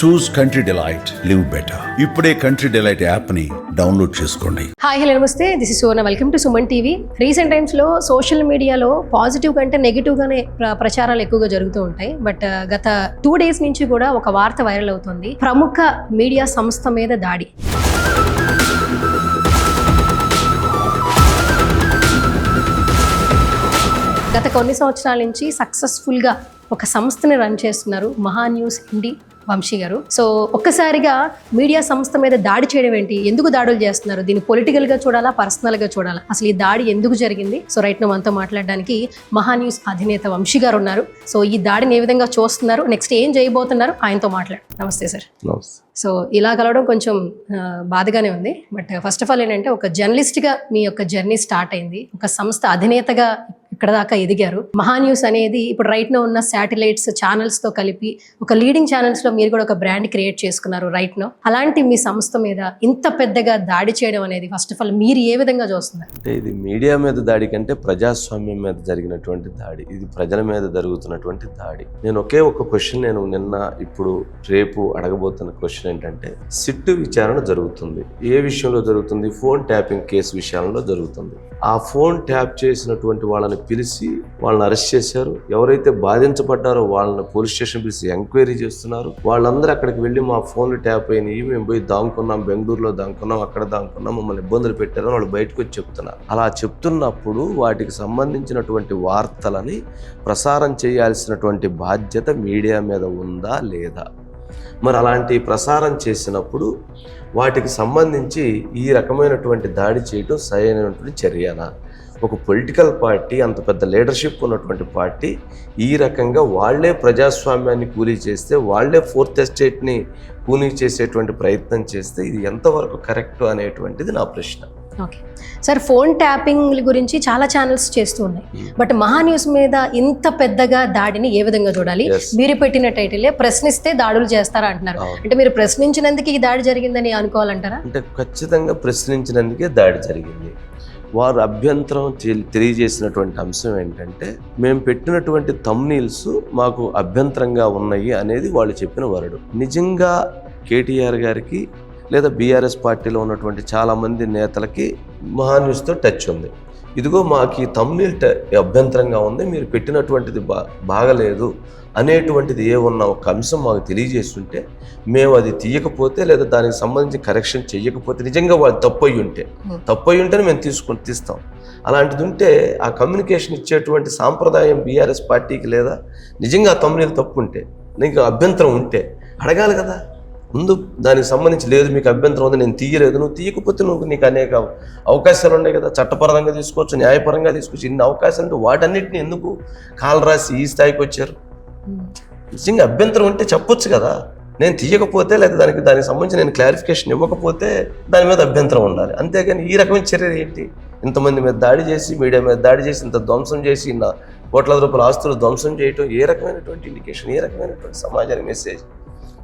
చూస్ country delight, live better. ఇప్పుడే country delight app ని download చేసుకోండి. హాయ్ హలో నమస్తే, this is Suvarna. Welcome to Suman TV. Recent టైమ్స్లో social మీడియాలో పాజిటివ్ కంటే నెగిటివ్గానే ప్రచారాలు ఎక్కువగా జరుగుతూ ఉంటాయి. బట్ గత 2 days నుంచి కూడా ఒక వార్త వైరల్ అవుతుంది. ప్రముఖ మీడియా సంస్థ మీద దాడి. గత కొన్ని సంవత్సరాల నుంచి సక్సెస్ఫుల్గా ఒక సంస్థని రన్ చేస్తున్నారు మహా న్యూస్ ఎండి వంశీ గారు. సో ఒక్కసారిగా మీడియా సంస్థ మీద దాడి చేయడం ఏంటి, ఎందుకు దాడులు చేస్తున్నారు, దీన్ని పొలిటికల్గా చూడాలా, పర్సనల్గా చూడాలా, అసలు ఈ దాడి ఎందుకు జరిగింది? సో రైట్ నా మనతో మాట్లాడడానికి మహా న్యూస్ అధినేత వంశీ గారు ఉన్నారు. సో ఈ దాడిని ఏ విధంగా చూస్తున్నారు, నెక్స్ట్ ఏం చేయబోతున్నారు, ఆయనతో మాట్లాడు. నమస్తే సార్. సో ఇలా కలవడం కొంచెం బాధగానే ఉంది. బట్ ఫస్ట్ ఆఫ్ ఆల్ ఏంటంటే, ఒక జర్నలిస్ట్గా మీ యొక్క జర్నీ స్టార్ట్ అయింది, ఒక సంస్థ అధినేతగా ఇక్కడ దాకా ఎదిగారు. మహా న్యూస్ అనేది ఇప్పుడు రైట్ నో ఉన్న శాటిలైట్స్ ఛానల్స్తో కలిపి ఒక లీడింగ్ ఛానల్స్లో మీరు కూడా ఒక బ్రాండ్ క్రియేట్ చేసుకున్నారు రైట్ నో. అలాంటి మీ సంస్థ మీద ఇంత పెద్దగా దాడి చేయడం అనేది ఫస్ట్ ఆఫ్ ఆల్ మీరు ఏ విధంగా చూస్తున్నారు? అంటే ఇది మీడియా మీద దాడి కంటే ప్రజాస్వామ్యం మీద జరిగినటువంటి దాడి, ఇది ప్రజల మీద జరుగుతున్నటువంటి దాడి. నేను ఒకే ఒక క్వశ్చన్, నేను నిన్న ఇప్పుడు రేపు అడగబోతున్న క్వశ్చన్ ఏంటంటే, సిట్టు విచారణ జరుగుతుంది. ఏ విషయంలో జరుగుతుంది? ఫోన్ ట్యాపింగ్ కేసు విషయంలో జరుగుతుంది. ఆ ఫోన్ ట్యాప్ చేసినటువంటి వాళ్ళని పిలిచి వాళ్ళని అరెస్ట్ చేశారు. ఎవరైతే బాధించబడ్డారో వాళ్ళని పోలీస్ స్టేషన్ పిలిచి ఎంక్వైరీ చేస్తున్నారు. వాళ్ళందరూ అక్కడికి వెళ్ళి మా ఫోన్లు ట్యాప్ అయినాయి, మేము పోయి దాంకున్నాం, బెంగళూరులో దాంకున్నాం, అక్కడ దాంకున్నాం, మమ్మల్ని ఇబ్బందులు పెట్టారని వాళ్ళు బయటకు వచ్చి చెప్తున్నారు. అలా చెప్తున్నప్పుడు వాటికి సంబంధించినటువంటి వార్తలని ప్రసారం చేయాల్సినటువంటి బాధ్యత మీడియా మీద ఉందా లేదా? మరి అలాంటి ప్రసారం చేసినప్పుడు వాటికి సంబంధించి ఈ రకమైనటువంటి దాడి చేయడం సరైనటువంటి చర్యనా? ఒక పొలిటికల్ పార్టీ, అంత పెద్ద లీడర్షిప్ ఉన్నటువంటి పార్టీ ఈ రకంగా వాళ్లే ప్రజాస్వామ్యాన్ని కూలీ చేస్తే, వాళ్లే ఫోర్త్ ఎస్టేట్ని కూలీ చేసేటువంటి ప్రయత్నం చేస్తే ఇది ఎంతవరకు కరెక్ట్ అనేటువంటిది నా ప్రశ్న. ఓకే సార్, ఫోన్ ట్యాపింగ్ గురించి చాలా ఛానల్స్ చేస్తూ ఉన్నాయి. బట్ మహా న్యూస్ మీద ఇంత పెద్దగా దాడిని ఏ విధంగా చూడాలి? మీరు పెట్టిన టైటిలే ప్రశ్నిస్తే దాడులు చేస్తారా అంటున్నారు. అంటే మీరు ప్రశ్నించినందుకు ఈ దాడి జరిగిందని అనుకోవాలంటారా? అంటే ఖచ్చితంగా ప్రశ్నించినందుకే దాడి జరిగింది. వారు అభ్యంతరం తెలియజేసినటువంటి అంశం ఏంటంటే, మేము పెట్టినటువంటి థంబ్నెయిల్స్ మాకు అభ్యంతరంగా ఉన్నాయి అనేది వాళ్ళు చెప్పిన వరడు. నిజంగా కేటీఆర్ గారికి లేదా బీఆర్ఎస్ పార్టీలో ఉన్నటువంటి చాలామంది నేతలకి మహా న్యూస్తో టచ్ ఉంది. ఇదిగో మాకు ఈ థంబ్నెయిల్ అభ్యంతరంగా ఉంది, మీరు పెట్టినటువంటిది బాగలేదు అనేటువంటిది ఉన్న ఒక అంశం మాకు తెలియజేస్తుంటే, మేము అది తీయకపోతే లేదా దానికి సంబంధించి కరెక్షన్ చేయకపోతే, నిజంగా వాళ్ళు తప్పు అయ్యి ఉంటేనే మేము తీస్తాం. అలాంటిది ఉంటే ఆ కమ్యూనికేషన్ ఇచ్చేటువంటి సాంప్రదాయం బీఆర్ఎస్ పార్టీకి లేదా, నిజంగా ఆ థంబ్నెయిల్ తప్పు ఉంటే, నీకు అభ్యంతరం ఉంటే అడగాలి కదా ముందు. దానికి సంబంధించి లేదు, మీకు అభ్యంతరం ఉంది, నేను తీయలేదు, నువ్వు తీయకపోతే నీకు అనేక అవకాశాలు ఉన్నాయి కదా, చట్టపరంగా తీసుకోవచ్చు, న్యాయపరంగా తీసుకోవచ్చు. ఇన్ని అవకాశాలు ఉంటే వాటన్నిటిని ఎందుకు కాలు రాసి ఈ స్థాయికి వచ్చారు? నిజంగా అభ్యంతరం ఉంటే చెప్పొచ్చు కదా, నేను తీయకపోతే లేదా దానికి సంబంధించి నేను క్లారిఫికేషన్ ఇవ్వకపోతే దాని మీద అభ్యంతరం ఉండాలి. అంతేగాని ఈ రకమైన చర్య ఏంటి? ఇంతమంది మీద దాడి చేసి, మీడియా మీద దాడి చేసి, ఇంత ధ్వంసం చేసి, ఇన్న కోట్ల రూపాయల ఆస్తులు ధ్వంసం చేయటం ఏ రకమైనటువంటి ఇండికేషన్, ఏ రకమైనటువంటి సమాజానికి మెసేజ్?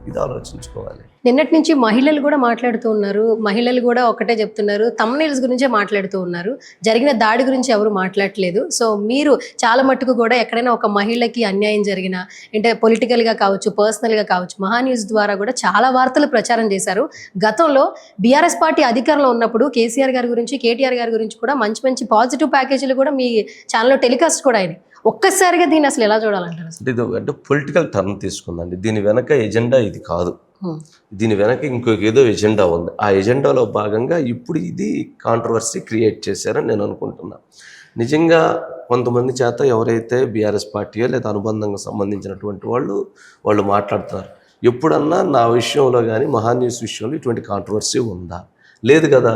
ఇది ఆలోచించుకోవాలి. నిన్నటి నుంచి మహిళలు కూడా మాట్లాడుతూ ఉన్నారు. మహిళలు కూడా ఒకటే చెప్తున్నారు, థంబ్నెయిల్స్ గురించే మాట్లాడుతూ ఉన్నారు, జరిగిన దాడి గురించి ఎవరు మాట్లాడట్లేదు. సో మీరు చాలా మట్టుకు కూడా ఎక్కడైనా ఒక మహిళకి అన్యాయం జరిగినా, అంటే పొలిటికల్గా కావచ్చు, పర్సనల్గా కావచ్చు, మహా న్యూస్ ద్వారా కూడా చాలా వార్తలు ప్రచారం చేశారు. గతంలో బీఆర్ఎస్ పార్టీ అధికారంలో ఉన్నప్పుడు కేసీఆర్ గారి గురించి, కేటీఆర్ గారి గురించి కూడా మంచి మంచి పాజిటివ్ ప్యాకేజీలు కూడా మీ ఛానల్లో టెలికాస్ట్ కూడా అయినాయి. ఒక్కసారిగా దీన్ని అసలు ఎలా చూడాలంటారు? అంటే పొలిటికల్ టర్న్ తీసుకుందండి. దీని వెనక ఎజెండా ఇది కాదు, దీని వెనక ఇంకొక ఏదో ఎజెండా ఉంది. ఆ ఎజెండాలో భాగంగా ఇప్పుడు ఇది కాంట్రవర్సీ క్రియేట్ చేశారని నేను అనుకుంటున్నా. నిజంగా కొంతమంది చేత ఎవరైతే బీఆర్ఎస్ పార్టీయో లేదా అనుబంధంగా సంబంధించినటువంటి వాళ్ళు మాట్లాడుతున్నారు. ఎప్పుడన్నా నా విషయంలో కానీ మహా న్యూస్ విషయంలో ఇటువంటి కాంట్రవర్సీ ఉందా? లేదు కదా.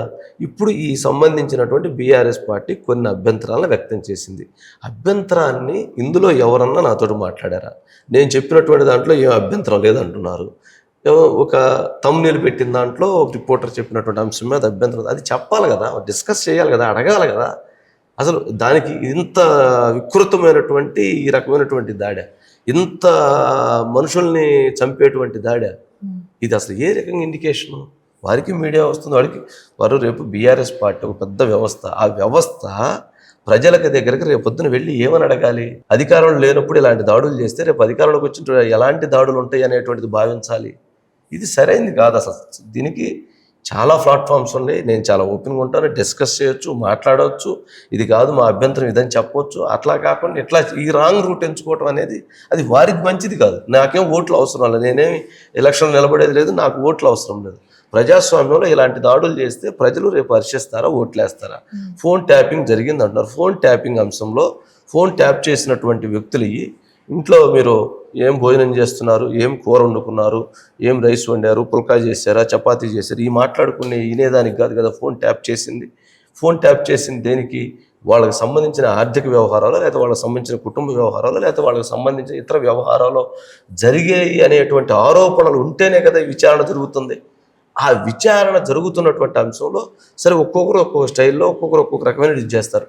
ఇప్పుడు ఈ సంబంధించినటువంటి బీఆర్ఎస్ పార్టీ కొన్ని అభ్యంతరాలను వ్యక్తం చేసింది. అభ్యంతరాన్ని ఇందులో ఎవరన్నా నాతోటి మాట్లాడారా? నేను చెప్పినటువంటి దాంట్లో ఏం అభ్యంతరం లేదంటున్నారు. ఒక థంబ్నెయిల్ పెట్టిన దాంట్లో ఒక రిపోర్టర్ చెప్పినటువంటి అంశం మీద అభ్యంతరం, అది చెప్పాలి కదా, డిస్కస్ చేయాలి కదా, అడగాలి కదా. అసలు దానికి ఇంత వికృతమైనటువంటి ఈ రకమైనటువంటి దాడి, ఇంత మనుషుల్ని చంపేటువంటి దాడి, ఇది అసలు ఏ రకంగా ఇండికేషను? వారికి మీడియా వస్తుంది, వారు రేపు బీఆర్ఎస్ పార్టీ ఒక పెద్ద వ్యవస్థ. ఆ వ్యవస్థ ప్రజలకు దగ్గరికి రేపొద్దున వెళ్ళి ఏమని అడగాలి? అధికారంలో లేనప్పుడు ఇలాంటి దాడులు చేస్తే రేపు అధికారంలోకి వచ్చిన ఎలాంటి దాడులు ఉంటాయి అనేటువంటిది భావించాలి. ఇది సరైనది కాదు అసలు. దీనికి చాలా ప్లాట్ఫామ్స్ ఉన్నాయి, నేను చాలా ఓపెన్గా ఉంటాను, డిస్కస్ చేయొచ్చు, మాట్లాడవచ్చు, ఇది కాదు మా అభ్యంతరం ఇదని చెప్పవచ్చు. అట్లా కాకుండా ఇట్లా ఈ రాంగ్ రూట్ ఎంచుకోవటం అనేది అది వారికి మంచిది కాదు. నాకేం ఓట్లు అవసరం లేదు, నేనేమి ఎలక్షన్ నిలబడేది లేదు, నాకు ఓట్లు అవసరం లేదు. ప్రజాస్వామ్యంలో ఇలాంటి దాడులు చేస్తే ప్రజలు రేపు హర్షిస్తారా, ఓట్లేస్తారా? ఫోన్ ట్యాపింగ్ జరిగింది అంటున్నారు. ఫోన్ ట్యాపింగ్ అంశంలో ఫోన్ ట్యాప్ చేసినటువంటి వ్యక్తులు ఇంట్లో మీరు ఏం భోజనం చేస్తున్నారు, ఏం కూర వండుకున్నారు, ఏం రైస్ వండారు, పుల్కా చేశారా, చపాతీ చేశారు, ఈ మాట్లాడుకునే వినేదానికి కాదు కదా ఫోన్ ట్యాప్ చేసింది. ఫోన్ ట్యాప్ చేసింది దేనికి? వాళ్ళకి సంబంధించిన ఆర్థిక వ్యవహారాలు, లేకపోతే వాళ్ళకి సంబంధించిన కుటుంబ వ్యవహారాలు, లేకపోతే వాళ్ళకి సంబంధించిన ఇతర వ్యవహారాలు జరిగాయి అనేటువంటి ఆరోపణలు ఉంటేనే కదా ఈ విచారణ జరుగుతుంది. ఆ విచారణ జరుగుతున్నటువంటి అంశంలో సరే ఒక్కొక్కరు ఒక్కొక్క స్టైల్లో ఒక్కొక్క రకమైన ఇది చేస్తారు.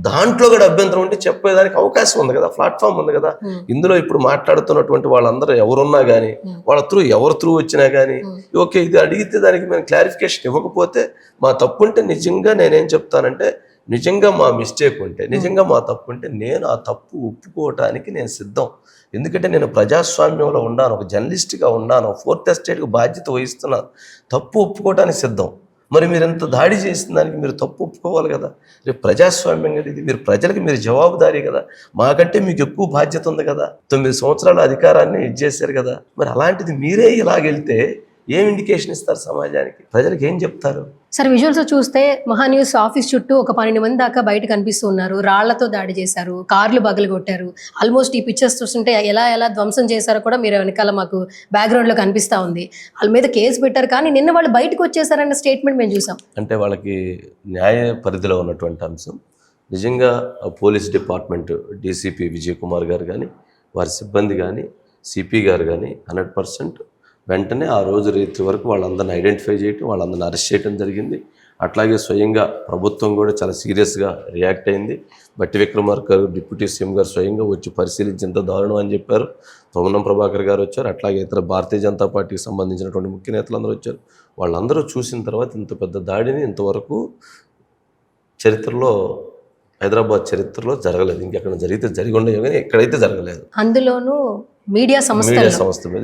దాంట్లో కూడా అభ్యంతరం ఉంటే చెప్పేదానికి అవకాశం ఉంది కదా, ప్లాట్ఫామ్ ఉంది కదా. ఇందులో ఇప్పుడు మాట్లాడుతున్నటువంటి వాళ్ళందరూ ఎవరున్నా కానీ, వాళ్ళ ఎవరి త్రూ వచ్చినా కానీ ఓకే, ఇది అడిగితే దానికి మేము క్లారిఫికేషన్ ఇవ్వకపోతే మా తప్పు ఉంటే నిజంగా నేనేం చెప్తానంటే, నిజంగా మా మిస్టేక్ ఉంటే, నిజంగా మా తప్పు ఉంటే నేను ఆ తప్పు ఒప్పుకోవటానికి నేను సిద్ధం. ఎందుకంటే నేను ప్రజాస్వామ్యంలో ఉన్నాను, ఒక జర్నలిస్ట్గా ఉన్నాను, 4th ఎస్టేట్కి బాధ్యత వహిస్తున్నాను, తప్పు ఒప్పుకోవడానికి సిద్ధం. మరి మీరు ఎంత దాడి చేసిన దానికి మీరు తప్పు ఒప్పుకోవాలి కదా. రేపు ప్రజాస్వామ్యం కదా ఇది, మీరు ప్రజలకు మీరు జవాబుదారీ కదా, మాకంటే మీకు ఎక్కువ బాధ్యత ఉంది కదా. 9 సంవత్సరాల అధికారాన్ని ఇచ్చేసారు కదా. మరి అలాంటిది మీరే ఇలాగెళ్తే ఏం ఇండికేషన్ ఇస్తారు సమాజానికి? ప్రజలకు ఏం చెప్తారు? సార్ విజువల్స్ చూస్తే మహాన్యూస్ ఆఫీస్ చుట్టూ ఒక 12 మంది దాకా బయట కనిపిస్తున్నారు. రాళ్లతో దాడి చేశారు, కార్లు బగలు కొట్టారు. ఆల్మోస్ట్ ఈ పిక్చర్స్ చూస్తుంటే ఎలా ధ్వంసం చేశారో కూడా మీరు వెనకాల మాకు బ్యాక్గ్రౌండ్లో కనిపిస్తూ ఉంది. వాళ్ళ మీద కేసు పెట్టారు, కానీ నిన్న వాళ్ళు బయటకు వచ్చేసారన్న స్టేట్మెంట్ మేము చూసాం. అంటే వాళ్ళకి న్యాయ పరిధిలో ఉన్నటువంటి అంశం. నిజంగా police department DCP Vijay Kumar గారు కానీ, వారి సిబ్బంది కానీ, సిపి గారు కానీ 100% వెంటనే ఆ రోజు రాత్రి వరకు వాళ్ళందరిని ఐడెంటిఫై చేయటం, వాళ్ళందరిని అరెస్ట్ చేయడం జరిగింది. అట్లాగే స్వయంగా ప్రభుత్వం కూడా చాలా సీరియస్గా రియాక్ట్ అయింది. బట్టి విక్రమార్క గారు డిప్యూటీ సీఎం గారు స్వయంగా వచ్చి పరిశీలించి ఎంత దారుణం అని చెప్పారు. పొన్నం ప్రభాకర్ గారు వచ్చారు, అట్లాగే ఇతర భారతీయ జనతా పార్టీకి సంబంధించినటువంటి ముఖ్య నేతలందరూ వచ్చారు. వాళ్ళందరూ చూసిన తర్వాత ఇంత పెద్ద దాడిని ఇంతవరకు చరిత్రలో, హైదరాబాద్ చరిత్రలో జరగలేదు. ఇంకెక్కడ జరిగితే జరిగి ఉండేవి కానీ ఎక్కడైతే జరగలేదు. అందులోనూ మీడియా సంస్థ మీద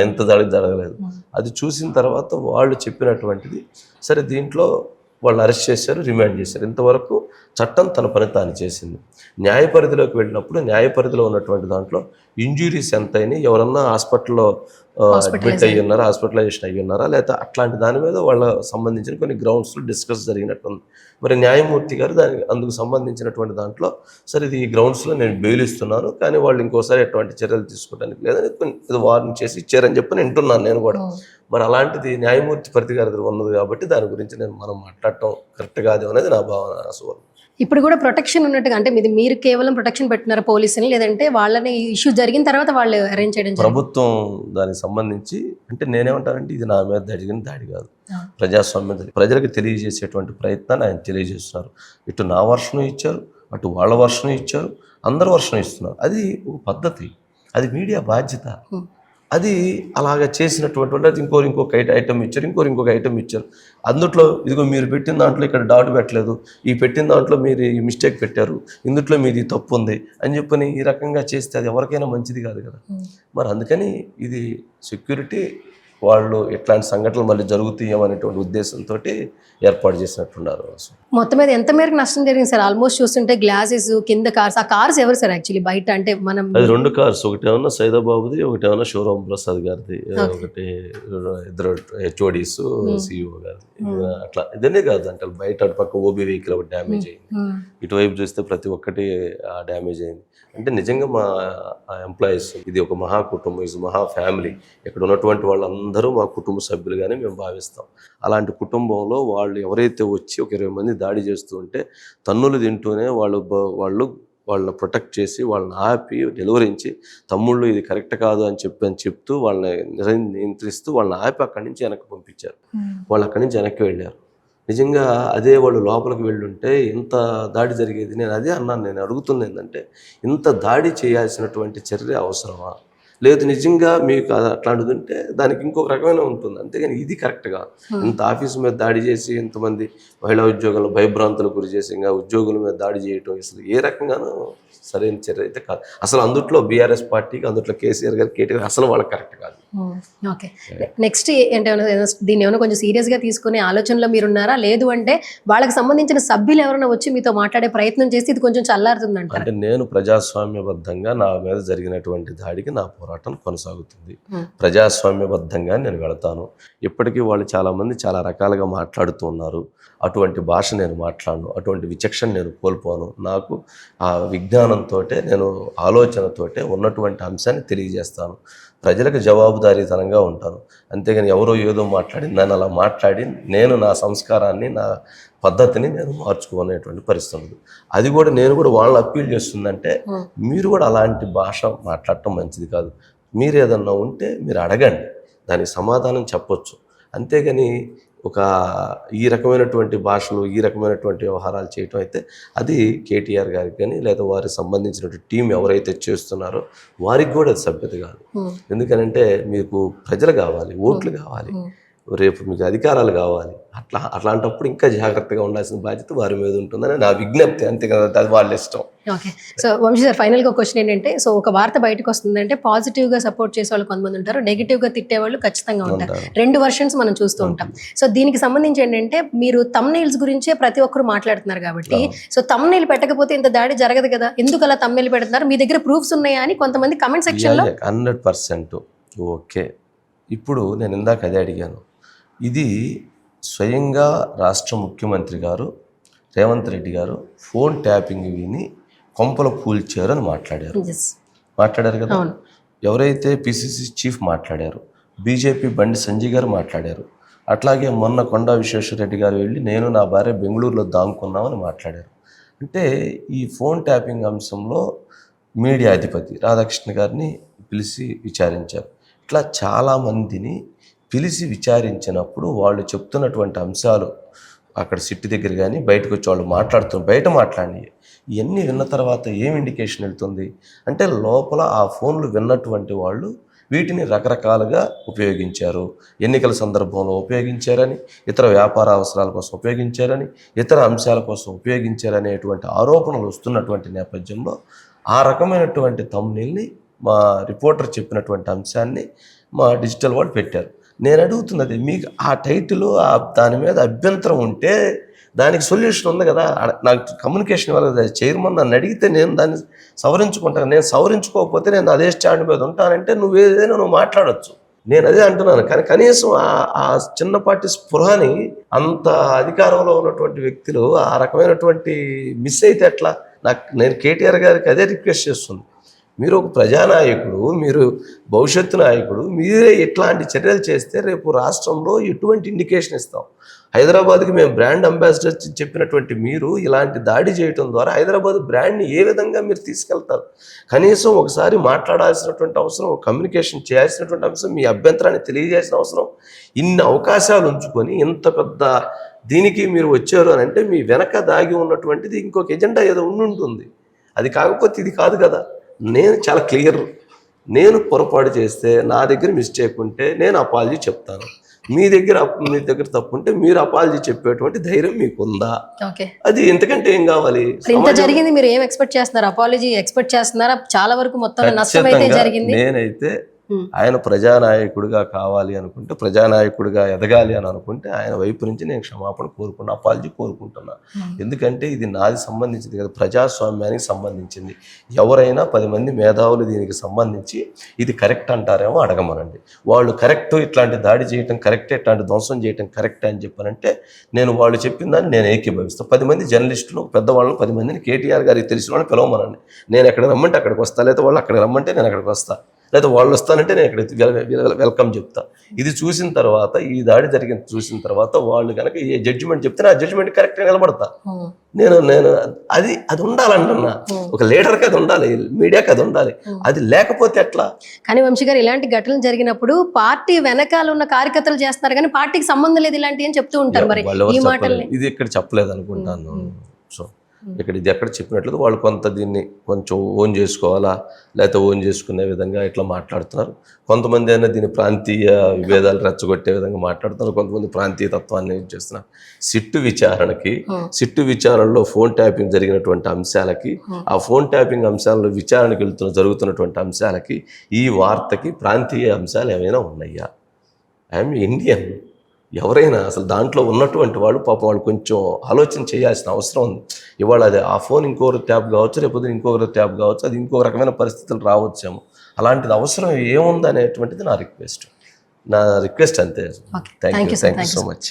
ఎంత దాడి జరగలేదు. అది చూసిన తర్వాత వాళ్ళు చెప్పినటువంటిది సరే, దీంట్లో వాళ్ళు అరెస్ట్ చేశారు, రిమాండ్ చేశారు. ఇంతవరకు చట్టం తన పని తాను చేసింది. న్యాయ పరిధిలోకి వెళ్ళినప్పుడు న్యాయ పరిధిలో ఉన్నటువంటి దాంట్లో ఇంజురీస్ ఎంత అయినాయి, ఎవరన్నా హాస్పిటల్లో అడ్మిట్ అయ్యి ఉన్నారా, హాస్పిటలైజేషన్ అయ్యి ఉన్నారా, లేకపోతే అట్లాంటి దాని మీద వాళ్ళ సంబంధించిన కొన్ని గ్రౌండ్స్లో డిస్కస్ జరిగినట్టుంది. మరి న్యాయమూర్తి గారు అందుకు సంబంధించినటువంటి దాంట్లో సరే ఇది ఈ గ్రౌండ్స్లో నేను బెయిల్ ఇస్తున్నాను, కానీ వాళ్ళు ఇంకోసారి ఎటువంటి చర్యలు తీసుకోవడానికి లేదని ఇది వార్నింగ్ చేసి ఇచ్చారని చెప్పి వింటున్నాను నేను కూడా. మరి అలాంటిది న్యాయమూర్తి పరిధి గారి ఉన్నది కాబట్టి దాని గురించి మనం మాట్లాడటం కరెక్ట్ కాదు అనేది నా భావన. సువర్ణ, ఇప్పుడు కూడా ప్రొటెక్షన్ ఉన్నట్టుగా, అంటే మీరు కేవలం ప్రొటెక్షన్ పెట్టినారా పోలీసుని, లేదంటే వాళ్ళని ఇష్యూ జరిగిన తర్వాత వాళ్ళు అరేంజ్ చేయడం? ప్రభుత్వం దానికి సంబంధించి అంటే నేనేమంటానంటే ఇది నా మీద జరిగిన దాడి కాదు, ప్రజాస్వామ్యం ప్రజలకు తెలియజేసేటువంటి ప్రయత్నాన్ని ఆయన తెలియజేస్తున్నారు. ఇటు నా వర్షం ఇచ్చారు, అటు వాళ్ళ వర్షం ఇచ్చారు, అందరు వర్షం ఇస్తున్నారు. అది ఒక పద్ధతి, అది మీడియా బాధ్యత. అది అలాగ చేసినటువంటి అది ఇంకొక ఐటమ్ ఇచ్చారు, ఇంకొక ఐటమ్ ఇచ్చారు. అందుట్లో ఇదిగో మీరు పెట్టిన దాంట్లో ఇక్కడ డాట్ పెట్టలేదు, ఈ పెట్టిన దాంట్లో మీరు ఈ మిస్టేక్ పెట్టారు, ఇందుట్లో మీది తప్పు ఉంది అని చెప్పని ఈ రకంగా చేస్తే అది ఎవరికైనా మంచిది కాదు కదా. మరి అందుకని ఇది సెక్యూరిటీ వాళ్ళు ఎట్లాంటి సంఘటనలు మళ్ళీ జరుగుతాయేమనేటువంటి ఉద్దేశంతో ఏర్పాటు చేసినట్టున్నారు. మొత్తం మీద ఎంత మేరకు నష్టం జరిగింది సార్? ఆల్మోస్ట్ చూస్తుంటే గ్లాసెస్ కింద కార్స్, ఆ కార్స్ ఎవరు సార్ యాక్చువల్లీ బయట? అంటే మనం అది 2 కార్స్, ఒకటేమన్నా సైదాబాబుది, ఒకటేమన్నా శివరాం ప్రసాద్ గారిది, ఒకటి ఇద్దరు హెచ్ఓడీస్, సిఇఓ గారిది. అట్లా ఇదనే కాదు అంటే బయట అటు పక్క ఓబీ వెహికల్ ఒకటి డ్యామేజ్ అయింది, ఇటువైపు చూస్తే ప్రతి ఒక్కటి డ్యామేజ్ అయింది. అంటే నిజంగా మా ఎంప్లాయీస్ ఇది ఒక మహా కుటుంబం, ఇది మహా ఫ్యామిలీ. ఇక్కడ ఉన్నటువంటి వాళ్ళందరూ మా కుటుంబ సభ్యులుగానే మేము భావిస్తాం. అలాంటి కుటుంబంలో వాళ్ళు ఎవరైతే వచ్చి ఒక 20 మంది దాడి చేస్తూ ఉంటే తన్నులు తింటూనే వాళ్ళని ప్రొటెక్ట్ చేసి వాళ్ళని ఆపి నిలువరించి తమ్ముళ్ళు ఇది కరెక్ట్ కాదు అని చెప్తూ వాళ్ళని నియంత్రిస్తూ వాళ్ళని ఆపి అక్కడి నుంచి వెనక్కి పంపించారు. వాళ్ళు అక్కడి నుంచి వెనక్కి వెళ్ళారు. నిజంగా అదే వాళ్ళు లోపలికి వెళ్ళుంటే ఇంత దాడి జరిగేది. నేను అదే అన్నాను, నేను అడుగుతుంది ఏంటంటే ఇంత దాడి చేయాల్సినటువంటి చర్య అవసరమా? లేదు నిజంగా మీకు అట్లాంటిది ఉంటే దానికి ఇంకొక రకమైన ఉంటుంది, అంతేగాని ఇది కరెక్ట్గా ఇంత ఆఫీసు మీద దాడి చేసి ఇంతమంది మహిళా ఉద్యోగులు భయభ్రాంతులకు గురి చేసి ఇంకా ఉద్యోగుల మీద దాడి చేయటం అసలు ఏ రకంగానూ సరైన చర్య అయితే కాదు. అసలు అందుట్లో బీఆర్ఎస్ పార్టీకి, అందుట్లో కేసీఆర్ గారు, కేటీఆర్ అసలు వాళ్ళకి కరెక్ట్ కాదు. ఓకే, నెక్స్ట్ ఏంటంటే దీన్ని ఏమైనా కొంచెం సీరియస్గా తీసుకునే ఆలోచనలో మీరున్నారా? లేదు అంటే వాళ్ళకి సంబంధించిన సభ్యులు ఎవరైనా వచ్చి మీతో మాట్లాడే ప్రయత్నం చేసి ఇది కొంచెం చల్లారుతుందంట? అంటే నేను ప్రజాస్వామ్యబద్ధంగా నా మీద జరిగినటువంటి దాడికి నా పోరాటం కొనసాగుతుంది. ప్రజాస్వామ్యబద్ధంగా నేను వెళతాను. ఇప్పటికీ వాళ్ళు చాలామంది చాలా రకాలుగా మాట్లాడుతూ ఉన్నారు. అటువంటి భాష నేను మాట్లాడను, అటువంటి విచక్షణ నేను కోల్పోను. నాకు ఆ విజ్ఞానంతో, నేను ఆలోచనతోటే ఉన్నటువంటి అంశాన్ని తెలియజేస్తాను. ప్రజలకు జవాబుదారీతనంగా ఉంటాను. అంతేగాని ఎవరో ఏదో మాట్లాడి నన్ను అలా మాట్లాడి నేను నా సంస్కారాన్ని, నా పద్ధతిని నేను మార్చుకునేటువంటి పరిస్థితులు. అది కూడా నేను కూడా వాళ్ళని అప్పీల్ చేస్తుందంటే మీరు కూడా అలాంటి భాష మాట్లాడటం మంచిది కాదు. మీరు ఏదన్నా ఉంటే మీరు అడగండి, దానికి సమాధానం చెప్పొచ్చు. అంతేగాని ఈ రకమైనటువంటి భాషలు, ఈ రకమైనటువంటి వ్యవహారాలు చేయటం అయితే అది కేటీఆర్ గారికి కానీ లేదా వారికి సంబంధించినటువంటి టీం ఎవరైతే చేస్తున్నారో వారికి కూడా అది సభ్యత కాదు. ఎందుకనంటే మీకు ప్రజలు కావాలి, ఓట్లు కావాలి, రేపు మీకు అధికారాలు కావాలి. అట్లాంటప్పుడు ఇంకా జాగ్రత్తగా ఉండాల్సిన బాధ్యత వారి మీద ఉంటుందని నా విజ్ఞప్తి. అంతే కదా, అది వాళ్ళ ఇష్టం. ఓకే, సో వంశీ సార్, ఫైనల్గా క్వశ్చన్ ఏంటంటే, సో ఒక వార్త బయటకు వస్తుందంటే పాజిటివ్గా సపోర్ట్ చేసే వాళ్ళు కొంతమంది ఉంటారు, నెగిటివ్గా తిట్టే వాళ్ళు ఖచ్చితంగా ఉంటారు. రెండు వర్షన్స్ మనం చూస్తూ ఉంటాం. సో దీనికి సంబంధించి ఏంటంటే మీరు తమ్నెయిల్స్ గురించే ప్రతి ఒక్కరు మాట్లాడుతున్నారు కాబట్టి, సో తమ్నెయిల్ పెట్టకపోతే ఇంత దాడి జరగదు కదా, ఎందుకు అలా తమ్నెయిల్ పెడుతున్నారు, మీ దగ్గర ప్రూఫ్స్ ఉన్నాయా అని కొంతమంది కమెంట్ సెక్షన్లో. 100% ఓకే. ఇప్పుడు నేను ఇందాక అదే అడిగాను. ఇది స్వయంగా రాష్ట్ర ముఖ్యమంత్రి గారు రేవంత్ రెడ్డి గారు ఫోన్ ట్యాపింగ్ విని కొంపలు కూల్చారు అని మాట్లాడారు కదా. ఎవరైతే పిసిసి చీఫ్ మాట్లాడారు, బీజేపీ బండి సంజయ్ గారు మాట్లాడారు, అట్లాగే మొన్న కొండా విశ్వేశ్వరరెడ్డి గారు వెళ్ళి నేను నా భార్య బెంగళూరులో దాంకున్నామని మాట్లాడారు. అంటే ఈ ఫోన్ ట్యాపింగ్ అంశంలో మీడియా అధిపతి రాధాకృష్ణ గారిని పిలిచి విచారించారు. ఇట్లా చాలామందిని పిలిచి విచారించినప్పుడు వాళ్ళు చెప్తున్నటువంటి అంశాలు అక్కడ సిట్టి దగ్గర కానీ బయటకు వచ్చి వాళ్ళు బయట మాట్లాడి ఇవన్నీ విన్న తర్వాత ఏం ఇండికేషన్ వెళ్తుంది అంటే, లోపల ఆ ఫోన్లు విన్నటువంటి వాళ్ళు వీటిని రకరకాలుగా ఉపయోగించారు, ఎన్నికల సందర్భంలో ఉపయోగించారని, ఇతర వ్యాపార అవసరాల కోసం ఉపయోగించారని, ఇతర అంశాల కోసం ఉపయోగించారనేటువంటి ఆరోపణలు వస్తున్నటువంటి నేపథ్యంలో ఆ రకమైనటువంటి థంబ్నెయిల్ని మా రిపోర్టర్ చెప్పినటువంటి అంశాన్ని మా డిజిటల్ వాళ్ళు పెట్టారు. నేను అడుగుతున్నది, మీకు ఆ టైటిల్ దాని మీద అభ్యంతరం ఉంటే దానికి సొల్యూషన్ ఉంది కదా. నాకు కమ్యూనికేషన్ వల్ల చైర్మన్ నన్ను అడిగితే నేను దాన్ని సవరించుకుంటాను. నేను సవరించుకోకపోతే నేను అదే స్టాండ్ మీద ఉంటానంటే నువ్వు మాట్లాడచ్చు. నేను అదే అంటున్నాను. కానీ కనీసం ఆ చిన్నపాటి స్పృహని అంత అధికారంలో ఉన్నటువంటి వ్యక్తులు ఆ రకమైనటువంటి మిస్ అయితే ఎట్లా? నేను కేటీఆర్ గారికి అదే రిక్వెస్ట్ చేస్తుంది. మీరు ఒక ప్రజానాయకుడు, మీరు భవిష్యత్తు నాయకుడు, మీరే ఇట్లాంటి చర్యలు చేస్తే రేపు రాష్ట్రంలో ఎటువంటి ఇండికేషన్ ఇస్తాం? హైదరాబాద్కి మేము బ్రాండ్ అంబాసిడర్ చెప్పినటువంటి మీరు ఇలాంటి దాడి చేయడం ద్వారా హైదరాబాద్ బ్రాండ్ని ఏ విధంగా మీరు తీసుకెళ్తారు? కనీసం ఒకసారి మాట్లాడాల్సినటువంటి అవసరం, కమ్యూనికేషన్ చేయాల్సినటువంటి అంశం, మీ అభ్యంతరాన్ని తెలియజేసిన అవసరం. ఇన్ని అవకాశాలు ఉంచుకొని ఇంత పెద్ద దీనికి మీరు వచ్చారు అని అంటే మీ వెనక దాగి ఉన్నటువంటిది ఇంకొక ఎజెండా ఏదో ఉంటుంది. అది కాకపోతే ఇది కాదు కదా. నేను చాలా క్లియర్. నేను పొరపాటు చేస్తే, నా దగ్గర మిస్టేక్ ఉంటే నేను అపాలజీ చెప్తాను. మీ దగ్గర తప్పు ఉంటే మీరు అపాలజీ చెప్పేటువంటి ధైర్యం మీకుందా? అది ఎంతకంటే ఏం కావాలి? ఇంత జరిగింది, మీరు ఏం ఎక్స్పెక్ట్ చేస్తున్నారు? అపాలజీ ఎక్స్పెక్ట్ చేస్తున్నారా? చాలా వరకు మొత్తం నష్టం అయితే జరిగింది. నేనైతే ఆయన ప్రజానాయకుడిగా కావాలి అనుకుంటే, ప్రజానాయకుడిగా ఎదగాలి అని అనుకుంటే ఆయన వైపు నుంచి నేను క్షమాపణ కోరుకున్నా, అపాలజీ కోరుకుంటున్నా. ఎందుకంటే ఇది నాది సంబంధించింది కదా, ప్రజాస్వామ్యానికి సంబంధించింది. ఎవరైనా 10 మంది మేధావులు దీనికి సంబంధించి ఇది కరెక్ట్ అంటారేమో అడగమనండి. వాళ్ళు కరెక్ట్, ఇట్లాంటి దాడి చేయటం కరెక్టే, ఇట్లాంటి ధ్వంసం చేయటం కరెక్టే అని చెప్పానంటే నేను వాళ్ళు చెప్పిన దాన్ని నేను ఏకీభవిస్తాను. 10 మంది జర్నలిస్టులు పెద్దవాళ్ళని 10 మందిని కేటీఆర్ గారికి తెలిసిన వాళ్ళని పిలవమనండి. నేను ఎక్కడ రమ్మంటే అక్కడికి వస్తా, లేదా వాళ్ళు అక్కడికి రమ్మంటే నేను అక్కడికి వస్తా, లేదా వాళ్ళు వస్తానంటే నేను ఇక్కడ వెల్కమ్ చెప్తా. ఇది చూసిన తర్వాత, ఈ దాడి జరిగిన చూసిన తర్వాత వాళ్ళు కనుక ఏ జడ్జిమెంట్ చెప్తే ఆ జడ్జిమెంట్ కరెక్ట్గా నిలబడతా. నేను అది ఉండాలంటున్నా. ఒక లీడర్కి అది ఉండాలి, మీడియాకి అది ఉండాలి. అది లేకపోతే ఎట్లా? కానీ వంశీ గారు, ఇలాంటి ఘటనలు జరిగినప్పుడు పార్టీ వెనకాల ఉన్న కార్యకర్తలు చేస్తున్నారు కానీ పార్టీకి సంబంధం లేదు ఇలాంటి అని చెప్తూ ఉంటారు. మరి ఈ మాటలు ఇది ఇక్కడ చెప్పలేదు అనుకుంటాను. సో ఇక్కడ ఇది ఎక్కడ చెప్పినట్లేదు వాళ్ళు కొంత దీన్ని కొంచెం ఓన్ చేసుకోవాలా, లేకపోతే ఓన్ చేసుకునే విధంగా ఇట్లా మాట్లాడుతున్నారు. కొంతమంది అయినా దీన్ని ప్రాంతీయ విభేదాలు రెచ్చగొట్టే విధంగా మాట్లాడుతున్నారు, కొంతమంది ప్రాంతీయ తత్వాన్ని యూజ్ చేస్తున్నారు. సిట్టు విచారణలో ఫోన్ ట్యాపింగ్ జరిగినటువంటి అంశాలకి, ఆ ఫోన్ ట్యాపింగ్ అంశాలలో విచారణకు జరుగుతున్నటువంటి అంశాలకి, ఈ వార్తకి ప్రాంతీయ అంశాలు ఏమైనా ఉన్నాయా? I'm Indian. ఎవరైనా అసలు దాంట్లో ఉన్నటువంటి వాళ్ళు పాపం వాళ్ళు కొంచెం ఆలోచన చేయాల్సిన అవసరం ఉంది. ఇవాళ అది ఆ ఫోన్ ఇంకొకరు ట్యాప్ కావచ్చు, లేకపోతే ఇంకొకరు ట్యాప్ కావచ్చు, అది ఇంకొక రకమైన పరిస్థితులు రావచ్చేమో. అలాంటిది అవసరం ఏముంది అనేటువంటిది నా రిక్వెస్ట్ అంతే. Thank you so much.